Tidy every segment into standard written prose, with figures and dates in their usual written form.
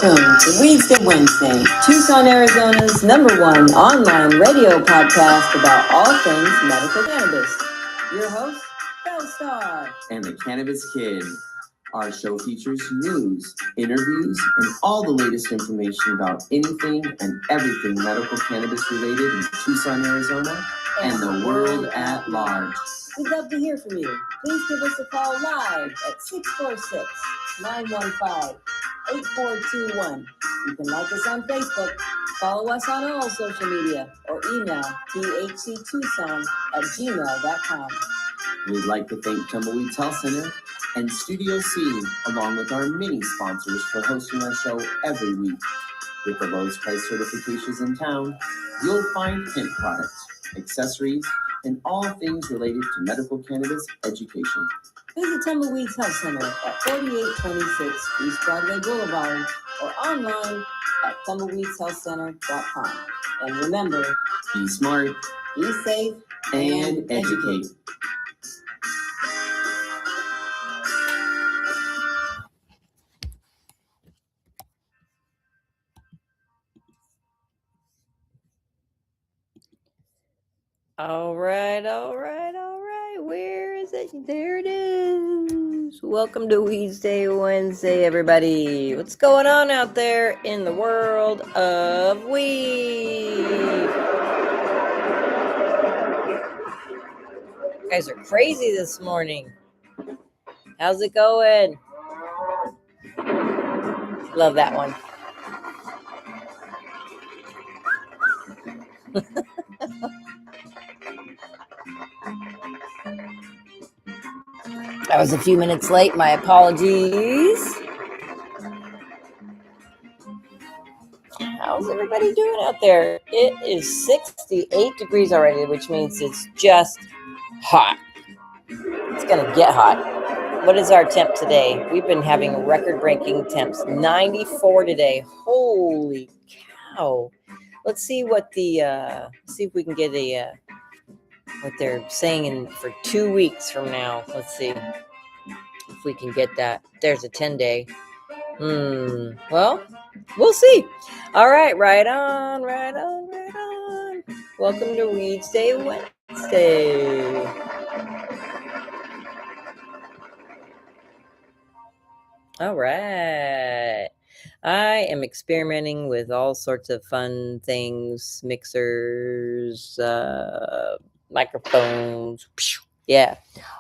Welcome to Weedsday Wednesday, Tucson, Arizona's #1 online radio podcast about all things medical cannabis. Your host, Belle and the Cannabis Kid. Our show features news, interviews, and all the latest information about anything and everything medical cannabis related in Tucson, Arizona, and the world at large. We'd love to hear from you. Please give us a call live at 646-915-8421. You can like us on Facebook, follow us on all social media, or email thctucson@gmail.com. We'd like to thank Tumbleweeds Health Center and Studio C, along with our many sponsors, for hosting our show every week. With the lowest price certifications in town, you'll find hemp products, accessories, and all things related to medical cannabis education. Visit Tumbleweeds Health Center at 4826 East Broadway Boulevard or online at tumbleweedshealthcenter.com. And remember, Be smart, be safe, and educate. All right. Where is it? There it is. Welcome to Weedsday Wednesday, everybody. What's going on out there in the world of weed? You guys are crazy this morning. How's it going? Love that one. I was a few minutes late. My apologies. How's everybody doing out there? It is 68 degrees already, which means it's just hot. It's going to get hot. What is our temp today? We've been having record-breaking temps. 94 today. Holy cow. Let's see what see if we can get what they're saying for 2 weeks from now. Let's see if we can get that. There's a 10-day. Well, we'll see. All right, right on. Welcome to Weedsday Wednesday. All right. I am experimenting with all sorts of fun things, mixers, microphones. Yeah.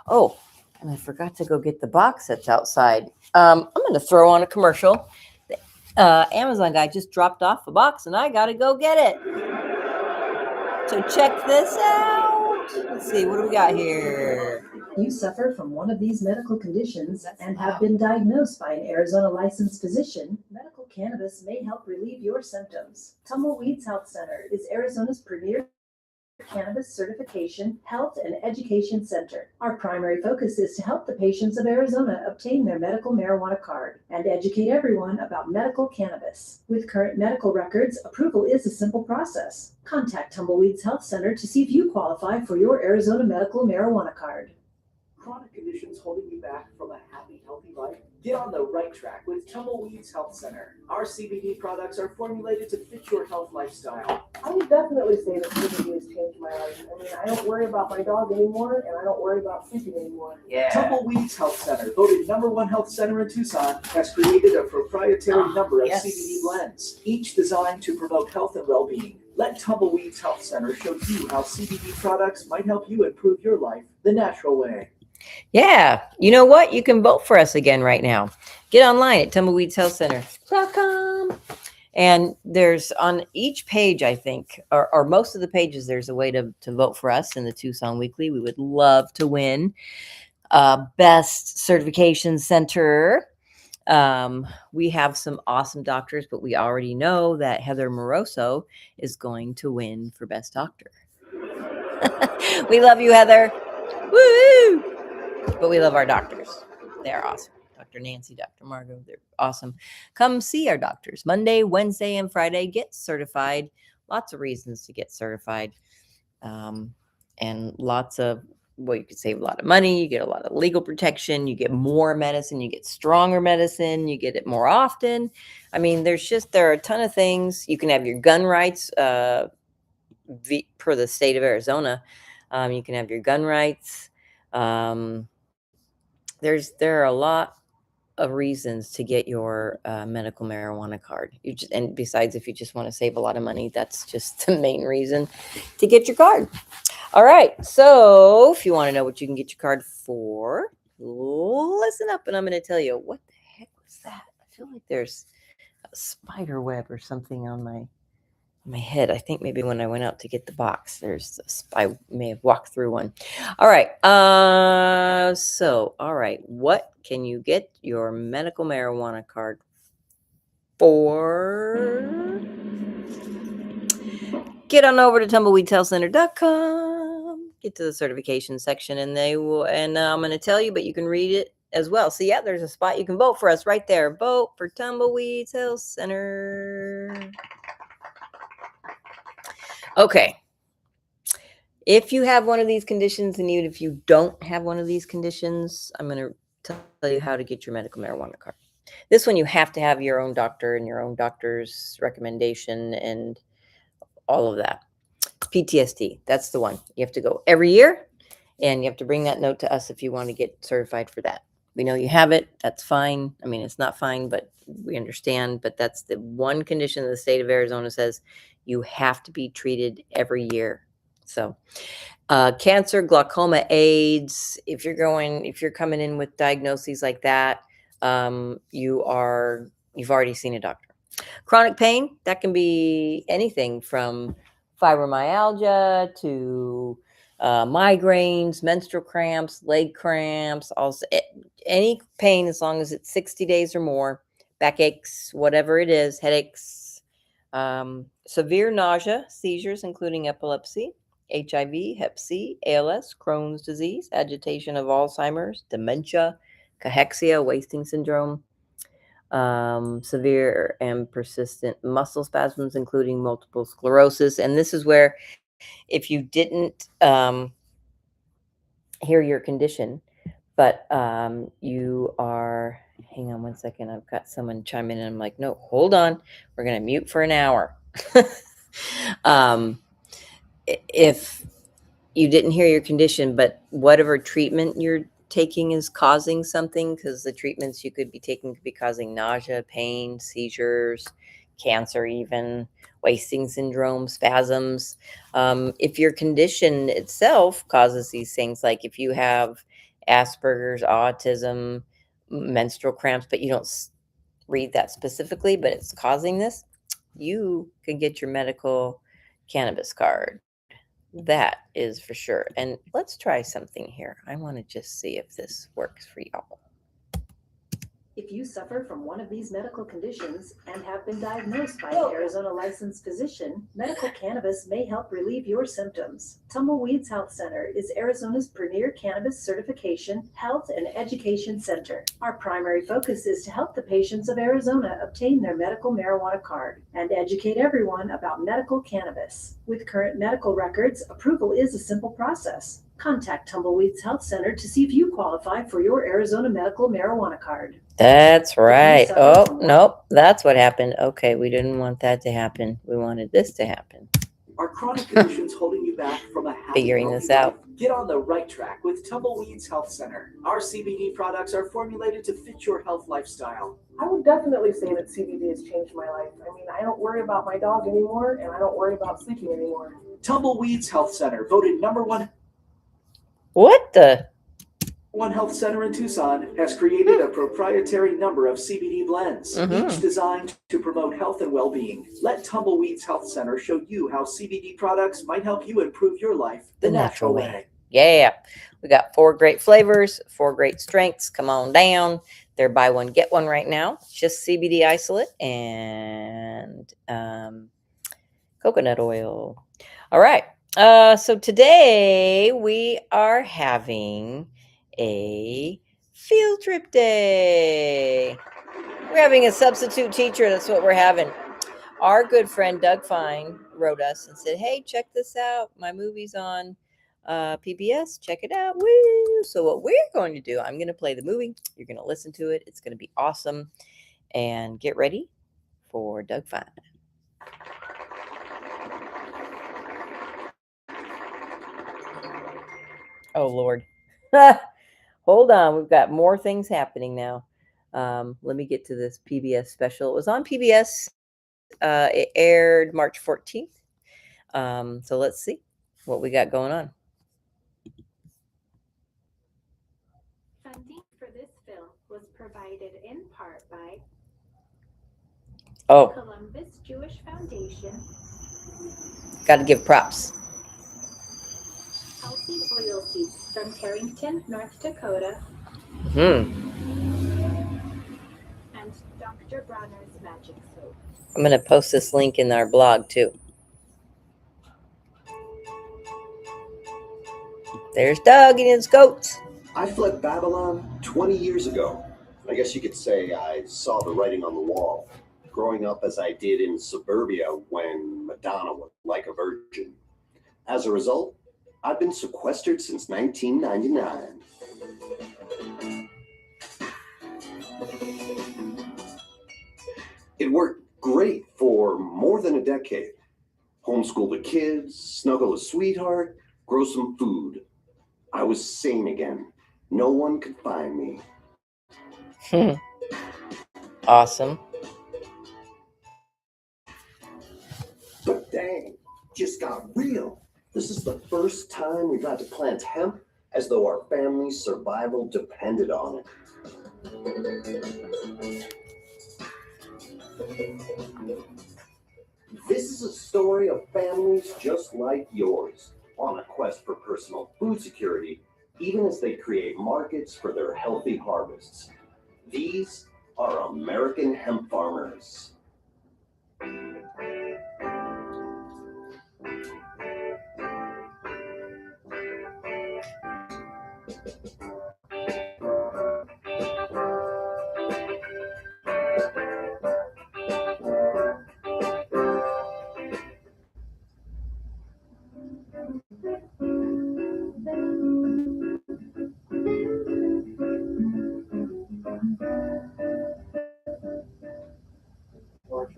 Oh, and I forgot to go get the box that's outside. I'm going to throw on a commercial. The Amazon guy just dropped off a box, and I got to go get it. So check this out. Let's see. What do we got here? You suffer from one of these medical conditions and have been diagnosed by an Arizona licensed physician, medical cannabis may help relieve your symptoms. Tumbleweeds Health Center is Arizona's premier cannabis certification, health, and education center. Our primary focus is to help the patients of Arizona obtain their medical marijuana card and educate everyone about medical cannabis. With current medical records, approval is a simple process. Contact Tumbleweeds Health Center to see if you qualify for your Arizona medical marijuana card. Chronic conditions holding you back from a happy, healthy life? Get on the right track with Tumbleweeds Health Center. Our CBD products are formulated to fit your health lifestyle. I would definitely say that CBD has changed my life. I mean, I don't worry about my dog anymore, and I don't worry about sleeping anymore. Tumbleweeds Health Center, voted #1 health center in Tucson, has created a proprietary number of CBD blends, each designed to promote health and well-being. Let Tumbleweeds Health Center show you how CBD products might help you improve your life the natural way. Yeah. You know what? You can vote for us again right now. Get online at tumbleweedshealthcenter.com. And there's on each page, I think, or most of the pages, there's a way to vote for us in the Tucson Weekly. We would love to win Best Certification Center. We have some awesome doctors, but we already know that Heather Moroso is going to win for Best Doctor. We love you, Heather. Woo! But we love our doctors. They are awesome. Dr. Nancy, Dr. Margot, they're awesome. Come see our doctors Monday, Wednesday, and Friday. Get certified. Lots of reasons to get certified. And lots of well, you could save a lot of money, you get a lot of legal protection, you get more medicine, you get stronger medicine, you get it more often. I mean, there are a ton of things. You can have your gun rights per the state of Arizona. You can have your gun rights. There are a lot of reasons to get your medical marijuana card. And besides, if you just want to save a lot of money, that's just the main reason to get your card. All right. So if you want to know what you can get your card for, listen up, and I'm going to tell you. What the heck was that? I feel like there's a spider web or something on my head. I think maybe when I went out to get the box, I may have walked through one. All right. All right. What can you get your medical marijuana card for? Get on over to tumbleweedshealthcenter.com. Get to the certification section, and I'm going to tell you, but you can read it as well. So yeah, there's a spot you can vote for us right there. Vote for Tumbleweeds Health Center. Okay. If you have one of these conditions, and even if you don't have one of these conditions, I'm going to tell you how to get your medical marijuana card. This one, you have to have your own doctor and your own doctor's recommendation and all of that. PTSD, that's the one. You have to go every year, and you have to bring that note to us if you want to get certified for that. We know you have it. That's fine. I mean, it's not fine, but we understand. But that's the one condition the state of Arizona says you have to be treated every year. So cancer, glaucoma, AIDS, if you're coming in with diagnoses like that, you've already seen a doctor. Chronic pain, that can be anything from fibromyalgia to migraines, menstrual cramps, leg cramps, also any pain as long as it's 60 days or more, backaches, whatever it is, headaches, severe nausea, seizures, including epilepsy, HIV, Hep C, ALS, Crohn's disease, agitation of Alzheimer's, dementia, cachexia, wasting syndrome, severe and persistent muscle spasms, including multiple sclerosis. And this is where, if you didn't hear your condition, but you are, hang on one second, I've got someone chime in, and I'm like, no, hold on, we're going to mute for an hour. If you didn't hear your condition, but whatever treatment you're taking is causing something, because the treatments you could be taking could be causing nausea, pain, seizures, cancer, even wasting syndrome, spasms. If your condition itself causes these things, like if you have Asperger's, autism, menstrual cramps, but you don't read that specifically, but it's causing this, you can get your medical cannabis card. That is for sure. And let's try something here. I want to just see if this works for y'all. If you suffer from one of these medical conditions and have been diagnosed by an Arizona licensed physician, medical cannabis may help relieve your symptoms. Tumbleweeds Health Center is Arizona's premier cannabis certification, health, and education center. Our primary focus is to help the patients of Arizona obtain their medical marijuana card and educate everyone about medical cannabis. With current medical records, approval is a simple process. Contact Tumbleweeds Health Center to see if you qualify for your Arizona medical marijuana card. That's right. Oh, nope. That's what happened. Okay, we didn't want that to happen. We wanted this to happen. Are chronic conditions holding you back from a happy, Figuring healthy this out. life? Get on the right track with Tumbleweeds Health Center. Our CBD products are formulated to fit your health lifestyle. I would definitely say that CBD has changed my life. I mean, I don't worry about my dog anymore, and I don't worry about sleeping anymore. Tumbleweeds Health Center, voted #1. What the? One Health Center in Tucson has created a proprietary number of CBD blends, each designed to promote health and well-being. Let Tumbleweeds Health Center show you how CBD products might help you improve your life the natural way. Yeah. We got 4 great flavors, 4 great strengths. Come on down. They're buy one, get one right now. Just CBD isolate and coconut oil. All right. So today we are having a field trip day. We're having a substitute teacher. That's what we're having. Our good friend Doug Fine wrote us and said, hey, check this out. My movie's on PBS. Check it out. Woo! So what we're going to do, I'm going to play the movie. You're going to listen to it. It's going to be awesome. And get ready for Doug Fine. Oh, Lord. Hold on. We've got more things happening now. Let me get to this PBS special. It was on PBS. It aired March 14th. So let's see what we got going on. Funding for this film was provided in part by Oh, Columbus Jewish Foundation, got to give props. Healthy Oilseeds from Tarrington, North Dakota, Hmm. and Dr. Bronner's Magic Soap. I'm going to post this link in our blog too. There's Doug and his goats. I fled Babylon 20 years ago. I guess you could say I saw the writing on the wall, growing up as I did in suburbia when Madonna was like a virgin. As a result, I've been sequestered since 1999. It worked great for more than a decade. Homeschool the kids, snuggle a sweetheart, grow some food. I was sane again. No one could find me. Awesome. But dang, just got real. This is the first time we've had to plant hemp as though our family's survival depended on it. This is a story of families just like yours, on a quest for personal food security, even as they create markets for their healthy harvests. These are American hemp farmers.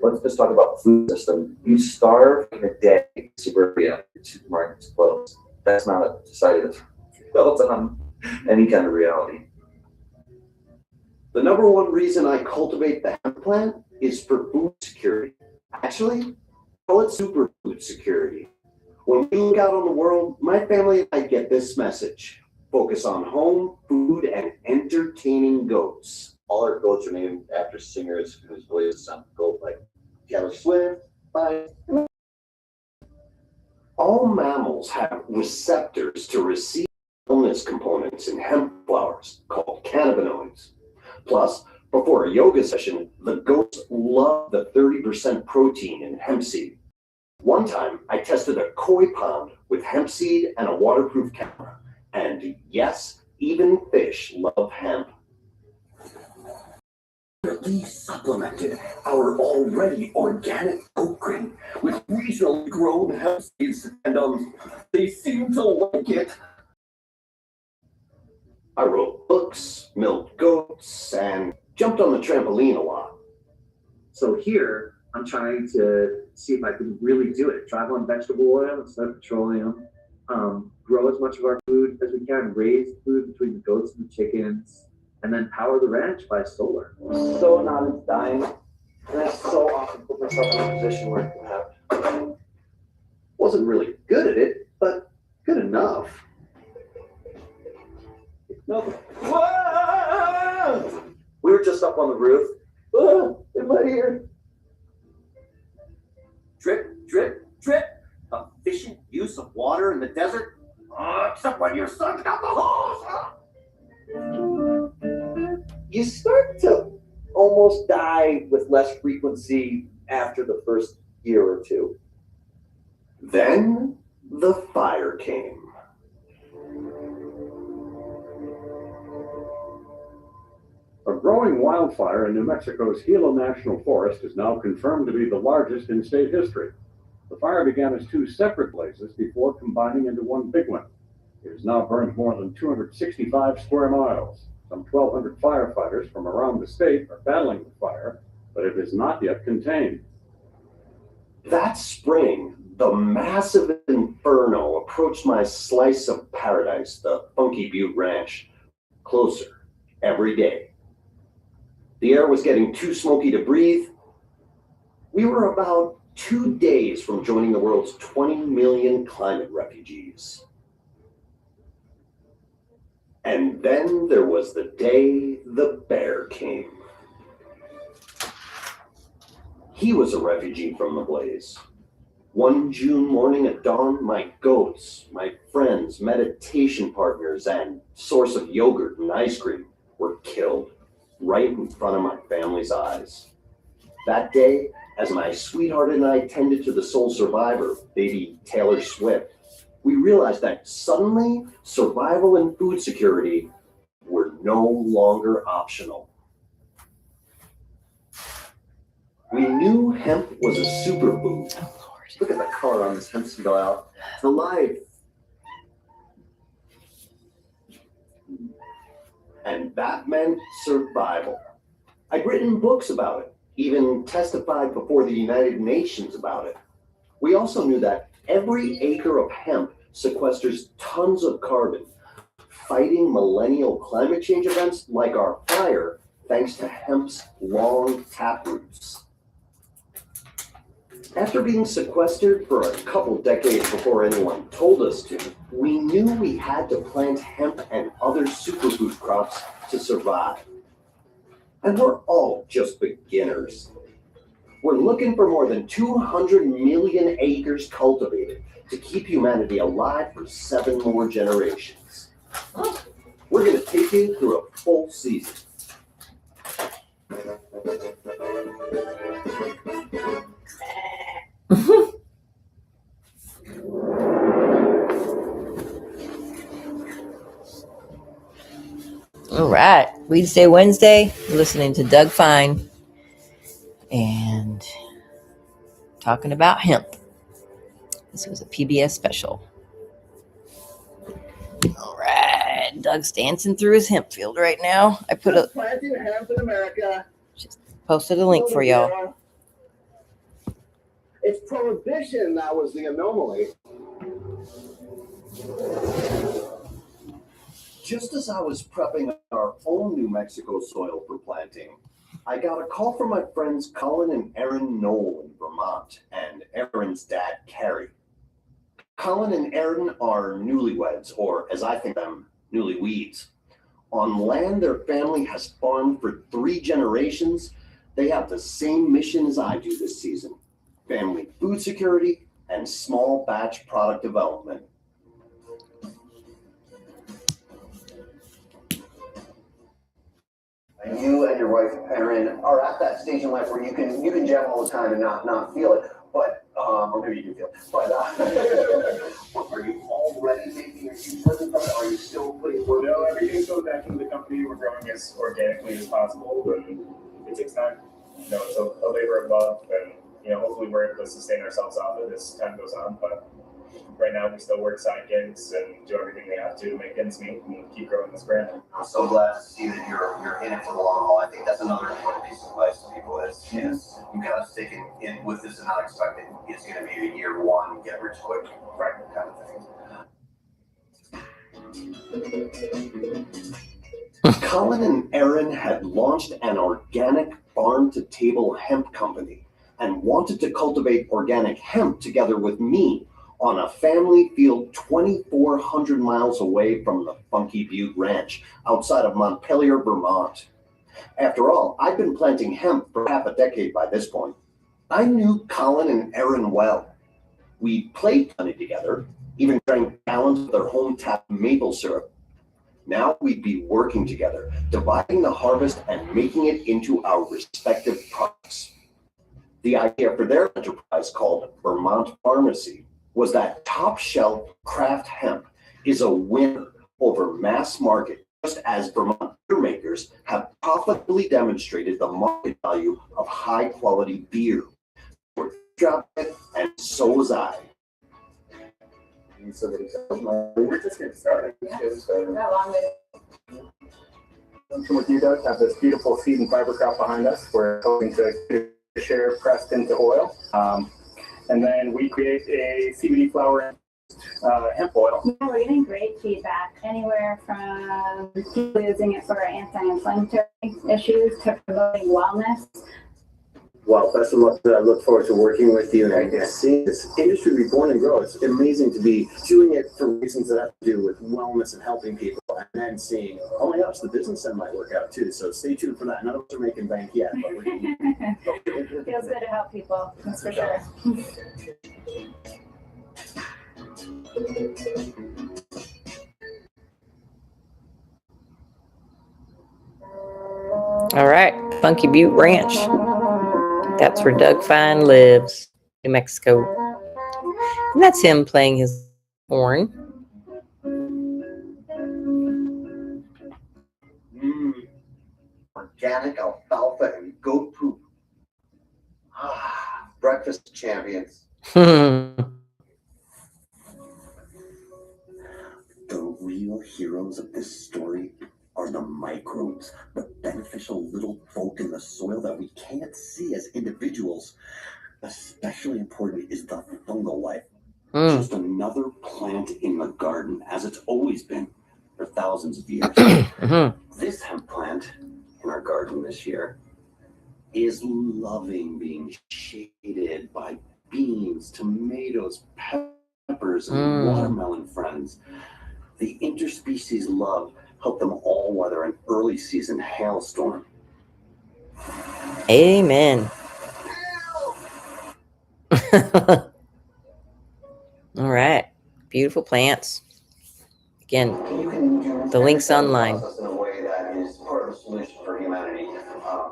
Let's just talk about the food system. You starve in a day in suburbia, supermarkets close. That's not decided built on any kind of reality. The number one reason I cultivate the hemp plant is for food security. Actually, call it superfood security. When we look out on the world, my family and I get this message. Focus on home, food, and entertaining goats. All our goats are named after singers whose voices sound goat like Taylor Swift, bye. All mammals have receptors to receive illness components in hemp flowers called cannabinoids. Plus, before a yoga session, the goats love the 30% protein in hemp seed. One time, I tested a koi pond with hemp seed and a waterproof camera. And yes, even fish love hemp. We supplemented our already organic goat grain with regionally grown hemp seeds, and they seem to like it. I wrote books, milked goats, and jumped on the trampoline a lot. So here, I'm trying to see if I can really do it. Drive on vegetable oil instead of petroleum. Grow as much of our food as we can. Raise food between the goats and the chickens. And then power the ranch by solar. so not in dying. And I so often put myself in a position where it could happen. Wasn't really good at it, but good enough. No. Whoa! We were just up on the roof. In my ear. Drip, drip, drip. Efficient use of water in the desert. Except when you're sucking out the hose. You start to almost die with less frequency after the first year or two. Then the fire came. A growing wildfire in New Mexico's Gila National Forest is now confirmed to be the largest in state history. The fire began as two separate blazes before combining into one big one. It has now burned more than 265 square miles. Some 1,200 firefighters from around the state are battling the fire, but it is not yet contained. That spring, the massive inferno approached my slice of paradise, the Funky Butte Ranch, closer every day. The air was getting too smoky to breathe. We were about 2 days from joining the world's 20 million climate refugees. And then there was the day the bear came. He was a refugee from the blaze. One June morning at dawn, my goats, my friends, meditation partners, and source of yogurt and ice cream were killed right in front of my family's eyes. That day, as my sweetheart and I tended to the sole survivor, baby Taylor Swift, we realized that suddenly survival and food security were no longer optional. We knew hemp was a superfood. Oh, Lord. Look at the color on this hemp seed oil. The life. And that meant survival. I'd written books about it, even testified before the United Nations about it. We also knew that every acre of hemp sequesters tons of carbon, fighting millennial climate change events like our fire, thanks to hemp's long taproots. After being sequestered for a couple decades before anyone told us to, we knew we had to plant hemp and other superfood crops to survive. And we're all just beginners. We're looking for more than 200 million acres cultivated to keep humanity alive for 7 more generations. We're going to take you through a full season. All right. Weedsday Wednesday. You're listening to Doug Fine and talking about hemp. This was a PBS special. All right. Doug's dancing through his hemp field right now. I Planting hemp in America. posted a link for y'all. It's prohibition that was the anomaly. Just as I was prepping our own New Mexico soil for planting, I got a call from my friends Colin and Aaron Knoll in Vermont and Aaron's dad, Carrie. Colin and Aaron are newlyweds, or as I think them, newlyweeds. On land their family has farmed for 3 generations, they have the same mission as I do this season: family food security and small batch product development. You and your wife, Erin, are at that stage in life where you can jam all the time and not feel it, but or maybe you do feel it. But are you already making a huge living from it? Or are you still putting work? No, everything goes back into the company. We're growing as organically as possible, and it takes time. You know, it's a labor of love, and hopefully we're able to sustain ourselves off it as time goes on. But right now, we still work side gigs and do everything we have to make ends meet and keep growing this brand. I'm so glad to see that you're in it for the long haul. I think that's another important piece of advice to people is you gotta stick in with this and not expect it. It's gonna be a year one, get rich quick, right? Kind of thing. Colin and Aaron had launched an organic farm-to-table hemp company and wanted to cultivate organic hemp together with me on a family field 2,400 miles away from the Funky Butte Ranch outside of Montpelier, Vermont. After all, I'd been planting hemp for half a decade by this point. I knew Colin and Aaron well. We played plenty together, even drank gallons of their home tap maple syrup. Now we'd be working together, dividing the harvest and making it into our respective products. The idea for their enterprise, called Vermont Pharmacy, was that top shelf craft hemp is a winner over mass market, just as Vermont beer makers have profitably demonstrated the market value of high quality beer. We're dropping it, and so was I. so that we're just getting started. With you, Doug, have this beautiful seed and fiber crop behind us. We're hoping to share pressed into oil. And then we create a CBD flower hemp oil. We're getting great feedback, anywhere from people using it for anti-inflammatory issues to promoting wellness. Well, best of luck. I look forward to working with you and seeing this industry be born and grow. It's amazing to be doing it for reasons that have to do with wellness and helping people, and then seeing, oh my gosh, the business end might work out too. So stay tuned for that. None of us are making bank yet, but Feels good to help people, that's for sure. All right, Funky Butte Ranch. That's where Doug Fine lives, New Mexico. And that's him playing his horn. organic alfalfa and goat poop. Breakfast champions. The real heroes of this story are the microbes, the beneficial little folk in the soil that we can't see as individuals. Especially important is the fungal life. Just another plant in the garden, as it's always been for thousands of years. This hemp plant in our garden this year is loving being shaded by beans, tomatoes, peppers, and watermelon friends. The interspecies love helped them all weather an early season hailstorm. Amen. All right. Beautiful plants. Again, the link's online. In a way that is part of the solution for humanity.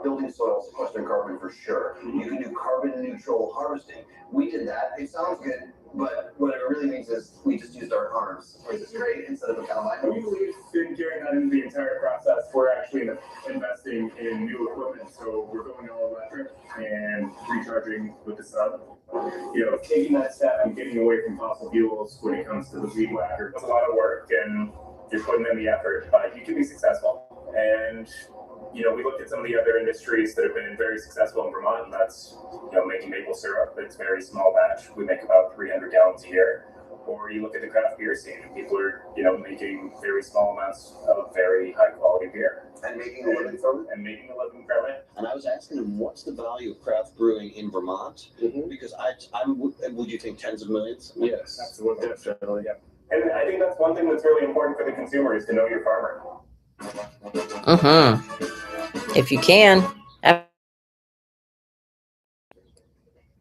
Building soil, sequestering carbon for sure. You can do carbon neutral harvesting. We did that. It sounds good, but what it really means is we just used our arms, which is great, instead of a combine. We believe in carrying that into the entire process. We're actually investing in new equipment, so we're going all electric and recharging with the sun. You know, taking that step and getting away from fossil fuels when it comes to the weed whacker. It's a lot of work, and you're putting in the effort, but you can be successful. And you know, we looked at some of the other industries that have been very successful in Vermont, and that's, you know, making maple syrup. It's very small batch. We make about 300 gallons a year. Or you look at the craft beer scene, and people are, you know, making very small amounts of very high quality beer. And making a living from it? And making a living from it. And I was asking him, what's the value of craft brewing in Vermont? Because would you think tens of millions? Yes, absolutely. Definitely, yeah. And I think that's one thing that's really important for the consumer is to know your farmer. If you can.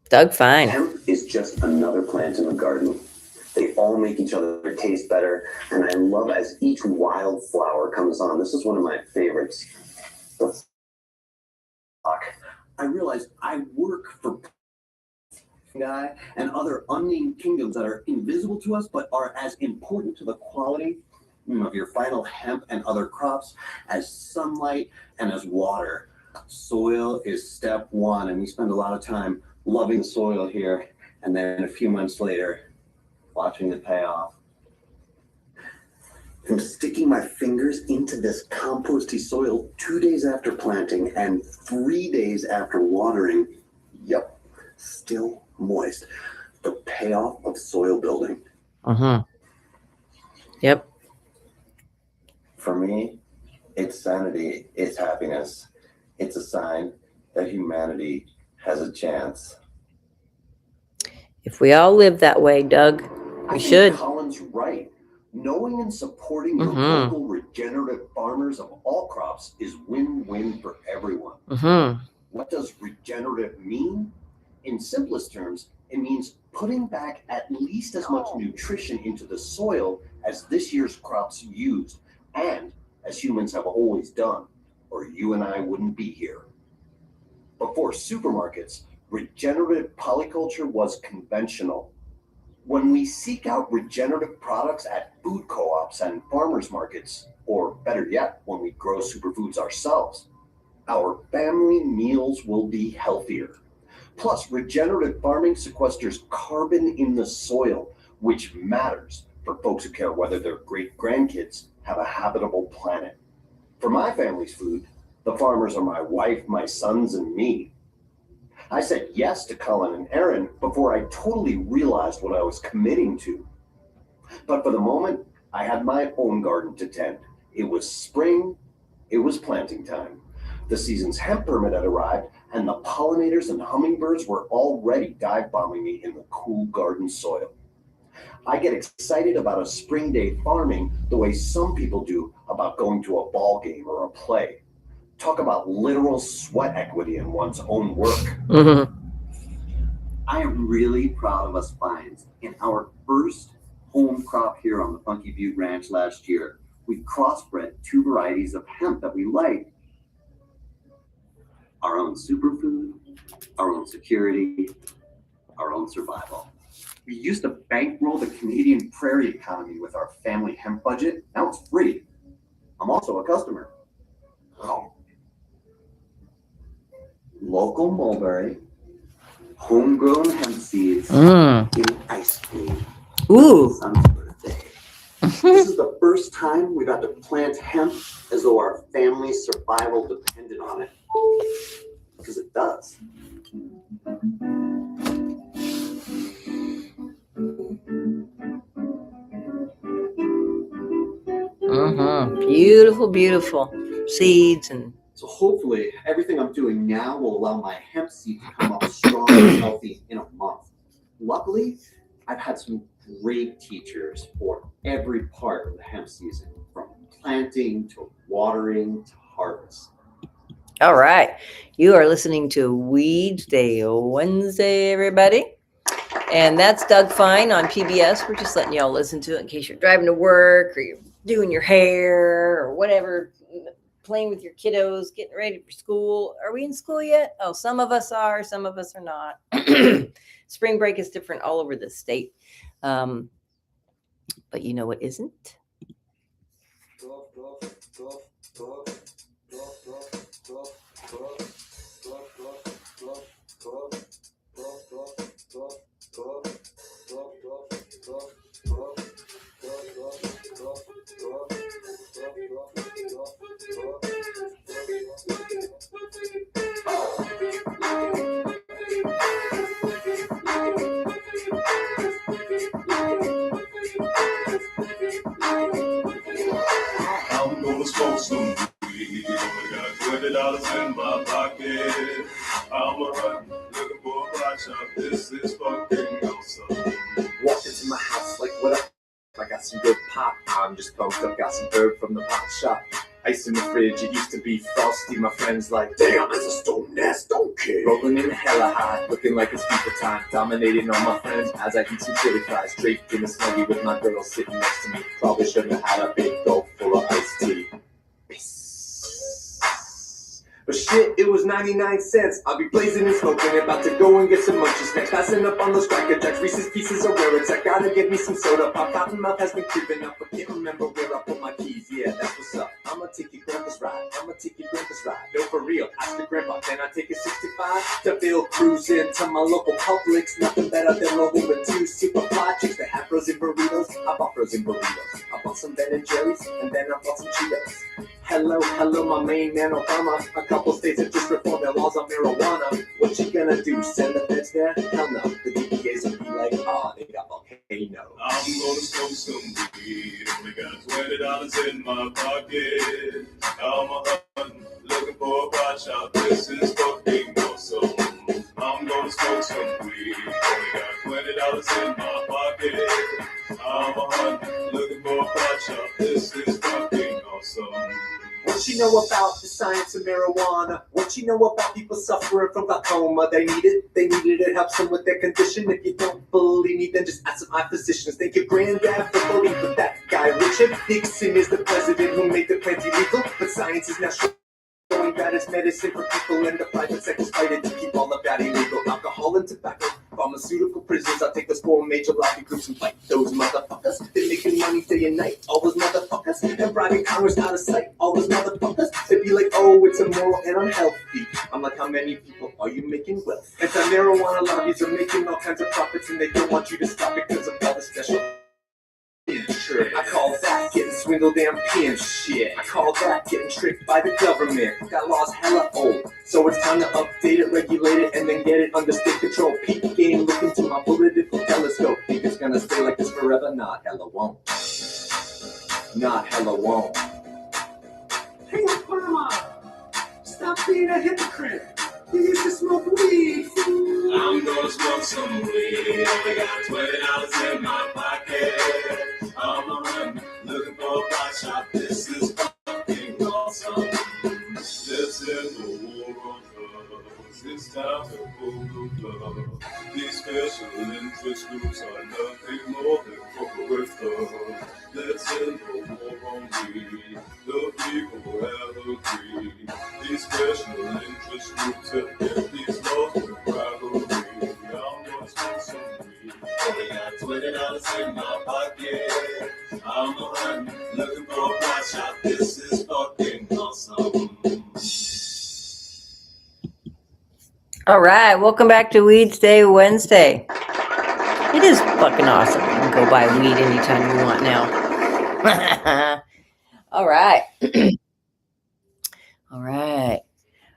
Doug Fine. Hemp is just another plant in the garden. They all make each other taste better, and I love as each wildflower comes on. This is one of my favorites. I realize I work for guy and other unnamed kingdoms that are invisible to us, but are as important to the quality of your final hemp and other crops as sunlight and as water. Soil is step one, and we spend a lot of time loving the soil here, and then a few months later, watching it pay off. From sticking my fingers into this composty soil 2 days after planting and 3 days after watering, yep, still moist. The payoff of soil building. Yep. For me, it's sanity, it's happiness. It's a sign that humanity has a chance. If we all live that way, Doug, we should. Colin's right. Knowing and supporting your local regenerative farmers of all crops is win-win for everyone. What does regenerative mean? In simplest terms, it means putting back at least as much nutrition into the soil as this year's crops used, and as humans have always done, or you and I wouldn't be here. Before supermarkets, regenerative polyculture was conventional. When we seek out regenerative products at food co-ops and farmers markets, or better yet, when we grow superfoods ourselves, our family meals will be healthier. Plus, regenerative farming sequesters carbon in the soil, which matters for folks who care whether their great-grandkids have a habitable planet. For my family's food, the farmers are my wife, my sons, and me. I said yes to Colin and Aaron before I totally realized what I was committing to. But for the moment, I had my own garden to tend. It was spring, it was planting time. The season's hemp permit had arrived, and the pollinators and hummingbirds were already dive-bombing me in the cool garden soil. I get excited about a spring day farming the way some people do about going to a ball game or a play. Talk about literal sweat equity in one's own work. Mm-hmm. I am really proud of us Vines. In our first home crop here on the Funky Butte Ranch last year, we crossbred 2 varieties of hemp that we like. Our own superfood, our own security, our own survival. We used to bankroll the Canadian prairie economy with our family hemp budget. Now it's free. I'm also a customer. Oh. Local mulberry, homegrown hemp seeds, in ice cream. Ooh. Son's birthday. This is the first time we've had to plant hemp as though our family's survival depended on it. Because it does. Beautiful, beautiful seeds. And so hopefully everything I'm doing now will allow my hemp seed to come up strong and healthy in a month. Luckily, I've had some great teachers for every part of the hemp season, from planting to watering to harvest. all right. You are listening to Weedsday Wednesday, everybody. And that's Doug Fine on PBS. We're just letting y'all listen to it in case you're driving to work or you're doing your hair or whatever, playing with your kiddos, getting ready for school. Are we in school yet? Oh, some of us are, some of us are not. Spring break is different all over the state. But you know what isn't? I'm gonna smoke some weed. Only got $20 in my pocket. I'm a run, looking for a pot shop. This is fucking awesome. Walked into my house like, what up? I got some good pop. I'm just pumped up, got some herb from the pop shop. Ice in the fridge, it used to be frosty. My friends like, damn, it's a stone nest, okay. Rolling in hella high, looking like it's FIFA time. Dominating all my friends as I eat some chili fries. Draped in a snuggie with my girl sitting next to me. Probably shouldn't have had a big gulp full of iced tea. But shit, it was 99 cents. I'll be blazing and smoking, about to go and get some munchies next. Passing up on those cracker jacks, Reese's Pieces are where it's at. Gotta get me some soda pop. Cotton mouth has been creeping up, but can't remember where I put my keys. Yeah, that's what's up. I'ma take your grandpa's ride. No, for real, ask the grandpa. Then I take a 65 to Bill cruising to my local Publix. Nothing better than rolling with 2 super fly chicks that have frozen burritos. I bought frozen burritos. I bought some Ben & Jerry's, and then I bought some Cheetos. Hello, my main man Obama. A couple states have just reformed their laws on marijuana. What you gonna do, send the feds there? Hell no, the DPAs will be like, oh, they got volcanoes. I'm gonna smoke some weed. Only got $20 in my pocket. I'm a hunt, looking for a pot shop. This is fucking awesome. I'm gonna smoke some weed. Only got $20 in my pocket. I'm a hunt, looking for a pot shop. This is fucking awesome. What you know about the science of marijuana? What you know about people suffering from glaucoma? They need it, it helps them with their condition. If you don't believe me, then just ask some eye physicians. Thank your granddad for voting for that guy. Richard Nixon is the president who made the plant illegal, but science is now showing that it's medicine for people, and the private sector's fighting to keep all of that illegal. Alcohol and tobacco, pharmaceutical prisons. I'll take those 4 major lobby groups and fight those motherfuckers. They're making money day and night, all those motherfuckers. And bribing Congress out of sight, all those motherfuckers. They'd be like, oh, it's immoral and unhealthy. I'm like, how many people are you making wealth? Anti-marijuana lobbies are making all kinds of profits, and they don't want you to stop because of all the special. I call that getting swindled and pimped shit. I call that getting tricked by the government. Got laws hella old, so it's time to update it, regulate it, and then get it under state control. Peak game, look into my political telescope. Think it's gonna stay like this forever? Not hella won't. Not hella won't. Hey, Obama, stop being a hypocrite. You used to smoke weed. I'm gonna smoke some weed. Only got $20 in my pocket. I'm a run, looking for a pot shop. This is fucking awesome. This is the war on drugs. It's time to pull the plug. These special interest groups are nothing more than corporate thugs. Let's end the war on weed. The people have agreed. These special interest groups have kept these laws with bribery. I'm gonna smoke some weed. Only got $20 in my pocket. I'm a run, looking for a pot shop. This is fucking awesome. All right, welcome back to Weedsday Wednesday. It is fucking awesome. You can go buy weed anytime you want now. All right. All right.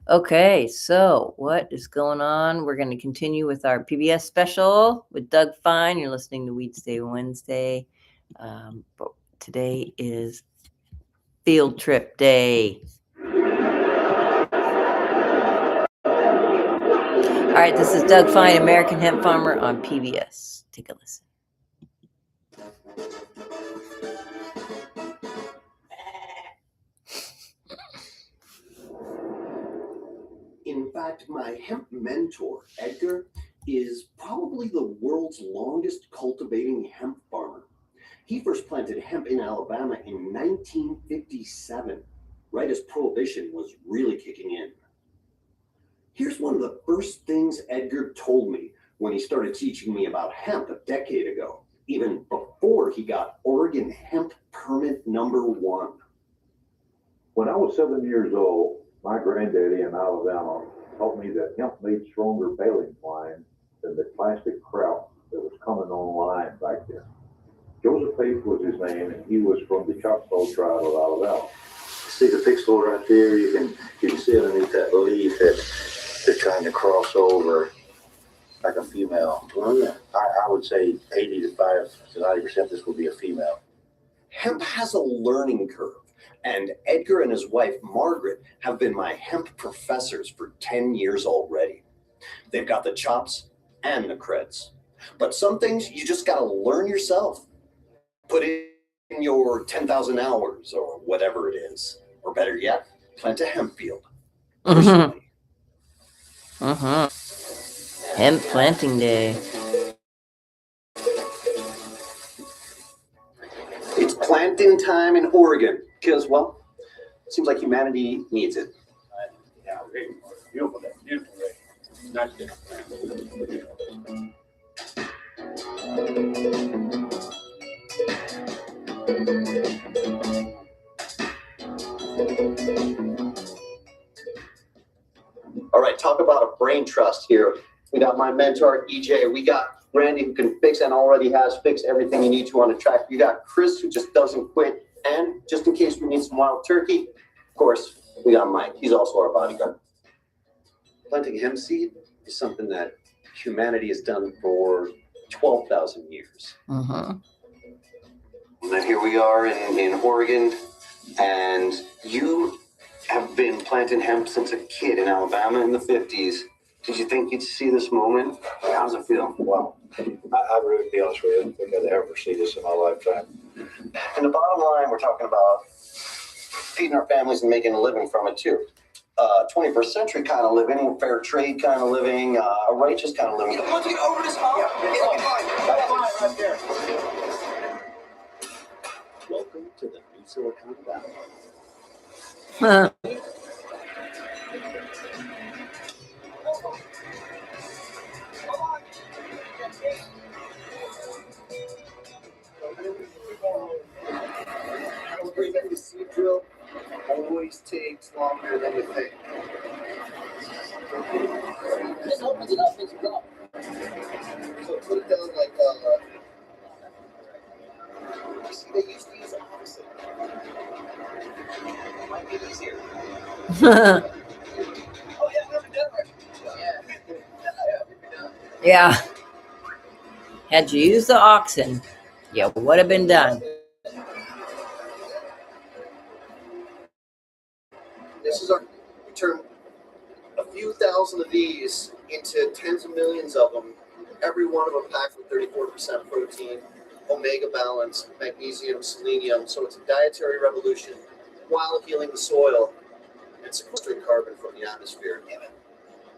Okay, so what is going on? We're going to continue with our PBS special with Doug Fine. You're listening to Weedsday Wednesday. But today is field trip day. All right, this is Doug Fine, American Hemp Farmer on PBS. Take a listen. In fact, my hemp mentor, Edgar, is probably the world's longest cultivating hemp farmer. He first planted hemp in Alabama in 1957, right as Prohibition was really kicking in. Here's one of the first things Edgar told me when he started teaching me about hemp a decade ago, even before he got Oregon hemp permit number 1. When I was 7 years old, my granddaddy in Alabama taught me that hemp made stronger baling twine than the plastic kraut that was coming online back then. Joseph Page was his name, and he was from the Choctaw tribe of Alabama. See the pixel right there? You can see underneath that leaf that they're trying to cross over like a female. Well, yeah, I would say 85 to 90% this will be a female. Hemp has a learning curve, and Edgar and his wife, Margaret, have been my hemp professors for 10 years already. They've got the chops and the creds. But some things you just gotta learn yourself. Put in your 10,000 hours or whatever it is. Or better yet, plant a hemp field. Mm-hmm. Hemp planting day. It's planting time in Oregon because, well, it seems like humanity needs it. Yeah, beautiful day. Beautiful day. Nice day. All right, talk about a brain trust here. We got my mentor, EJ. We got Randy, who can fix and already has fixed everything you need to on a track. You got Chris, who just doesn't quit. And just in case we need some wild turkey, of course, we got Mike. He's also our bodyguard. Planting hemp seed is something that humanity has done for 12,000 years. And then here we are in Oregon, and you have been planting hemp since a kid in Alabama in the 50s. Did you think you'd see this moment? How does it feel? Wow. I really, to be honest with you, I don't think I'd ever see this in my lifetime. And the bottom line, we're talking about feeding our families and making a living from it too. 21st century kind of living, fair trade kind of living, a righteous kind of living. You want to get over this hump? That's fine right there. Welcome to the new Silicon Valley. Everything the seed drill always takes longer than you think. Just opens it up, it's gone. So put it down like see they used to use the opposite. Might be easier. Oh yeah, never done it. Yeah. Had you used the oxen, yeah, would have been done. This is our we turn a few thousand of these into tens of millions of them. Every one of them packed with 34% protein, omega balance, magnesium, selenium. So it's a dietary revolution while healing the soil and sequestering carbon from the atmosphere.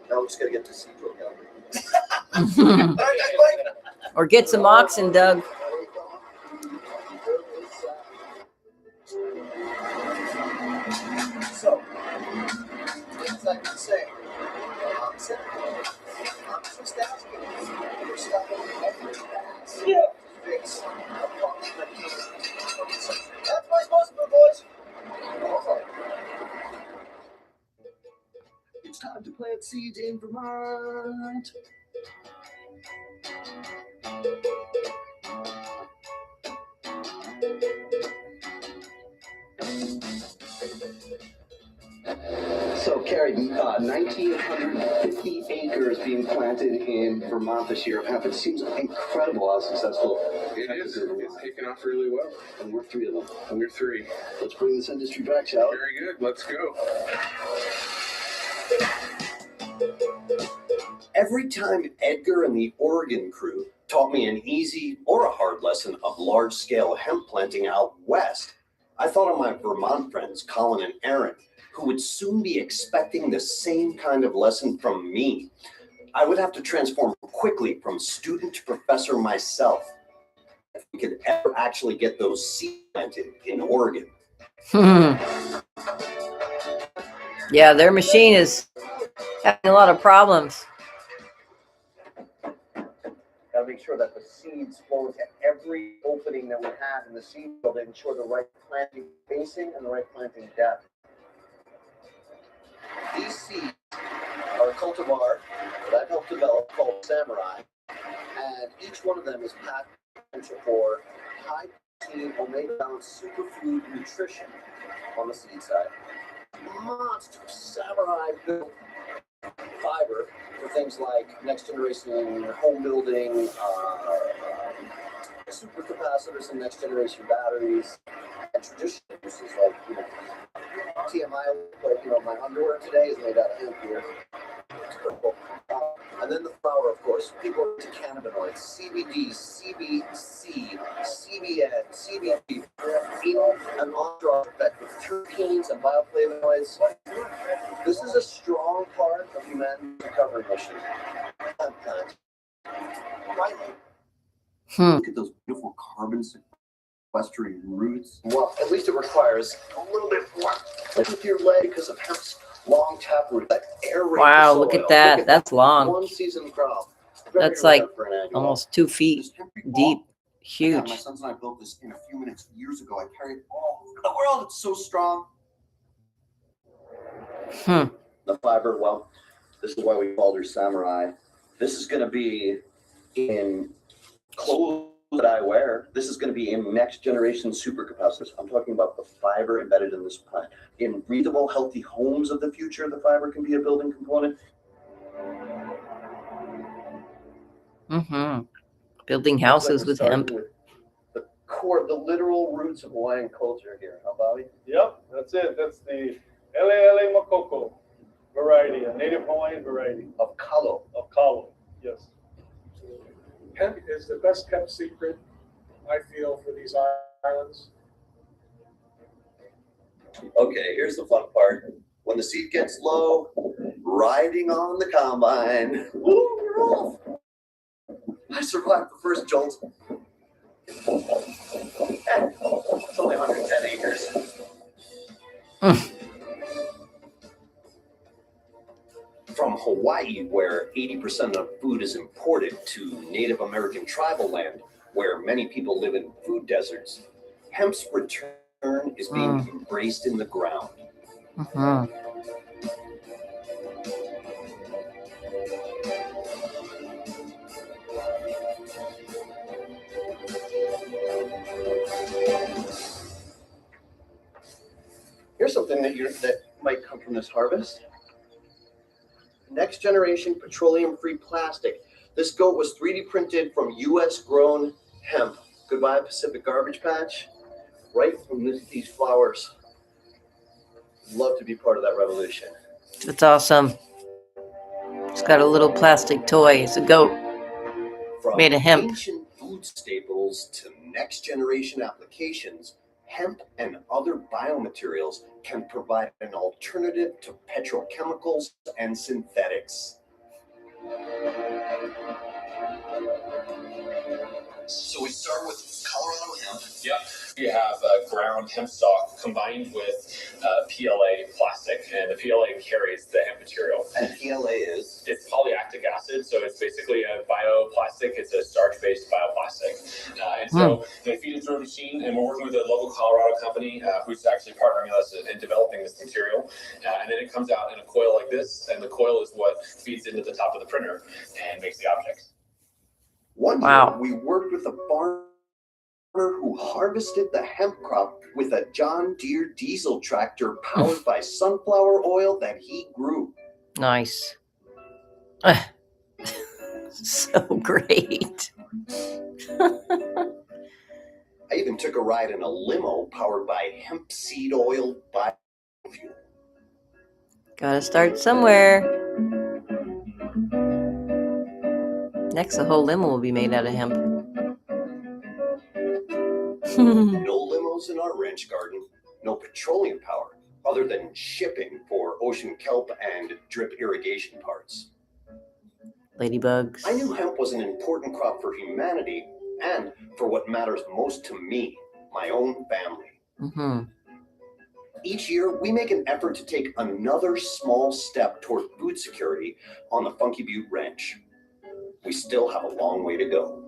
Now we just gotta get the seed broke out. Or get some oxen, Doug. So, things I can say. I'm 6,000. We're stuck on every pass. Yeah. Fix. That's my supposed to do, boys. It's time to plant seeds in Vermont. So, Carrie, 1,950 acres being planted in Vermont this year of hemp. It seems incredible how successful it is. It's taken off really well. And we're three of them. And we're three. Let's bring this industry back, shall we? Very good. Let's go. Every time Edgar and the Oregon crew taught me an easy or a hard lesson of large-scale hemp planting out west, I thought of my Vermont friends, Colin and Aaron, who would soon be expecting the same kind of lesson from me. I would have to transform quickly from student to professor myself if we could ever actually get those seeds planted in Oregon. Yeah, their machine is having a lot of problems. Gotta make sure that the seeds flow into every opening that we have in the seed field to ensure the right planting spacing and the right planting depth. These seeds are a cultivar that I've helped develop called Samurai, and each one of them is packed for high protein, omega balanced superfood nutrition on the seed side. Monster Samurai built fiber for things like next generation home building, supercapacitors and next generation batteries, and traditional uses like, TMI, but my underwear today is made out of hemp here. And then the flower, of course. People are into cannabinoids, CBD, CBC, CBN, CBD, an entourage effect with terpenes and bioflavonoids. This is a strong part of humanity's recovery mission. Look at those beautiful carbon sequestering roots. Well, at least it requires a little bit more. Like with your leg because of hemp's long taproot, that aerate Wow, the look soil. at that. That's long. One season crop. Very That's like rare for an annual. almost 2 feet deep. Yeah, my Huge. sons and I built this in a few minutes years ago. I carried it all over the world. It's so strong. The fiber, well, this is why we called her Samurai. This is going to be in clothes that I wear. This is going to be in next generation supercapacitors. I'm talking about the fiber embedded in this plant. In breathable, healthy homes of the future, the fiber can be a building component. Building houses with hemp. With the core, the literal roots of Hawaiian culture here. How about it? Yep, that's it. That's the Eleele Makoko variety, a native Hawaiian variety. Of kalo. Of kalo, yes. Hemp is the best kept secret, I feel, for these islands. Okay, here's the fun part. When the seed gets low, riding on the combine. Woo, you're off. I survived the first jolt. It's only 110 acres. From Hawaii, where 80% of food is imported, to Native American tribal land, where many people live in food deserts, hemp's return is being embraced in the ground. something that might come from this harvest? Next generation petroleum-free plastic. This goat was 3D printed from U.S. grown hemp. Goodbye Pacific Garbage Patch. Right from these flowers. Love to be part of that revolution. That's awesome. It's got a little plastic toy. It's a goat From made of hemp. ancient food staples to next generation applications, hemp and other biomaterials can provide an alternative to petrochemicals and synthetics. So we start with Colorado hemp. Yep. You have ground hemp stalk combined with PLA plastic, and the PLA carries the hemp material. And PLA is? It's polylactic acid, so it's basically a bioplastic. It's a starch-based bioplastic. And so they feed it through a machine, and we're working with a local Colorado company who's actually partnering with us in developing this material. And then it comes out in a coil like this, and the coil is what feeds into the top of the printer and makes the objects. One Wow. year, we worked with a farmer who harvested the hemp crop with a John Deere diesel tractor powered by sunflower oil that he grew. Nice. So great. I even took a ride in a limo powered by hemp seed oil biofuel. Gotta start somewhere. Next, the whole limo will be made out of hemp. No limos in our ranch garden, no petroleum power, other than shipping for ocean kelp and drip irrigation parts. Ladybugs. I knew hemp was an important crop for humanity and for what matters most to me, my own family. Mm-hmm. Each year, we make an effort to take another small step toward food security on the Funky Butte Ranch. We still have a long way to go.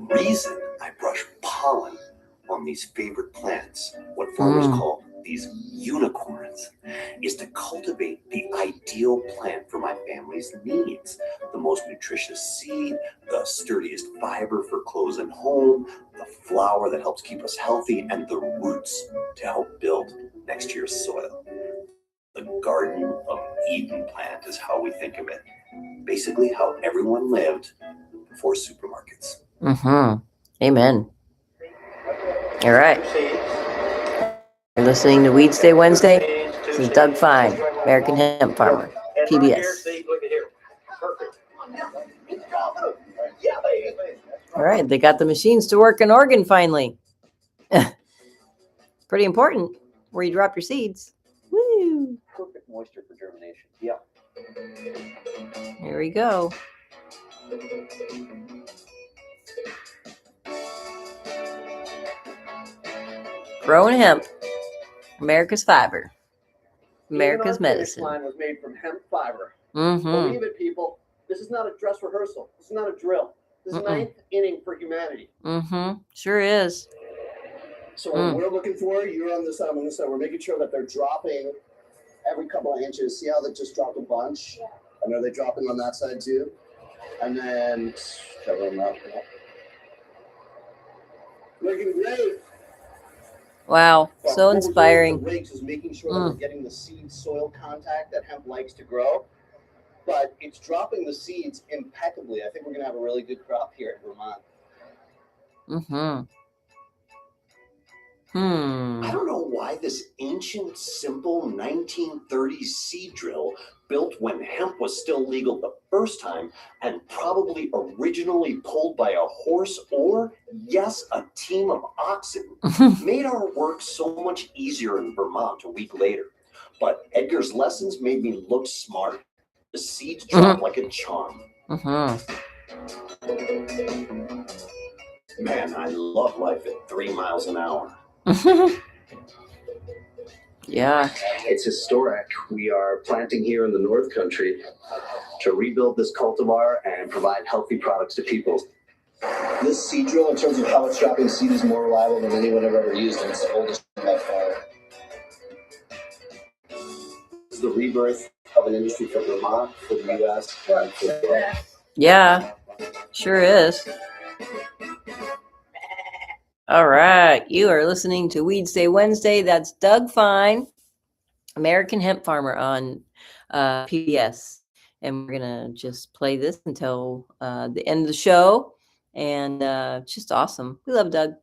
The reason I brush pollen on these favorite plants, what farmers call these unicorns, is to cultivate the ideal plant for my family's needs. The most nutritious seed, the sturdiest fiber for clothes and home, the flower that helps keep us healthy, and the roots to help build next year's soil. The Garden of Eden plant is how we think of it. Basically how everyone lived before supermarkets. Mm-hmm. Amen. All right. You're listening to Weedsday Wednesday. This is Doug Fine, American Hemp Farmer, PBS. All right, they got the machines to work in Oregon finally. Pretty important where you drop your seeds. Woo! Perfect moisture for germination. Yeah. Here we go. Growing hemp, America's fiber, America's Even our finish medicine. line was made from hemp fiber. Mm-hmm. Believe it, people. This is not a dress rehearsal. This is not a drill. This is ninth inning for humanity. Mm-hmm. Sure is. So what we're looking for, you're on this side, I'm on this side. We're making sure that they're dropping every couple of inches. See how they just dropped a bunch? And are they dropping on that side too? And then cover them up. Looking great. Wow, Well, so what we're doing with inspiring. the rigs is making sure that we're getting the seed soil contact that hemp likes to grow, but it's dropping the seeds impeccably. I think we're gonna have a really good crop here in Vermont. Mm-hmm. I don't know why this ancient, simple 1930s seed drill, built when hemp was still legal the first time and probably originally pulled by a horse or, yes, a team of oxen, made our work so much easier in Vermont a week later. But Edgar's lessons made me look smart. The seeds dropped like a charm. Man, I love life at 3 miles an hour. Yeah. It's historic. We are planting here in the North Country to rebuild this cultivar and provide healthy products to people. This seed drill, in terms of how it's dropping seed, is more reliable than anyone I've ever used, and it's the oldest by far. This is the rebirth of an industry for Vermont, for the U.S., and for the world. Yeah, sure is. All right. You are listening to Weedsday Wednesday. That's Doug Fine, American Hemp Farmer on PBS. And we're going to just play this until the end of the show. And it's just awesome. We love Doug.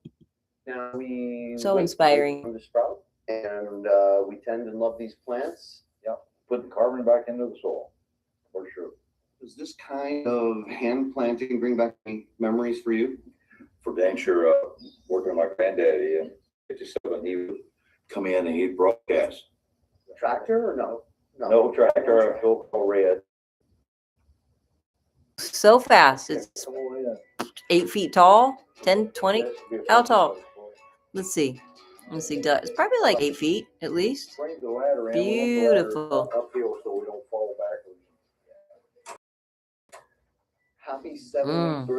Now we So wait inspiring. for the sprout, and we tend to love these plants. Yep. Put the carbon back into the soil, for sure. Does this kind of hand planting bring back any memories for you? For dang sure, working with my granddaddy in 57, he would come in and he'd broadcast. Tractor or no? No tractor, full red. So fast. It's 8 feet tall, 10, 20. How tall? Let's see. Doug. It's probably like 8 feet at least. Beautiful. Uphill so we don't fall backwards. Happy 7th birthday.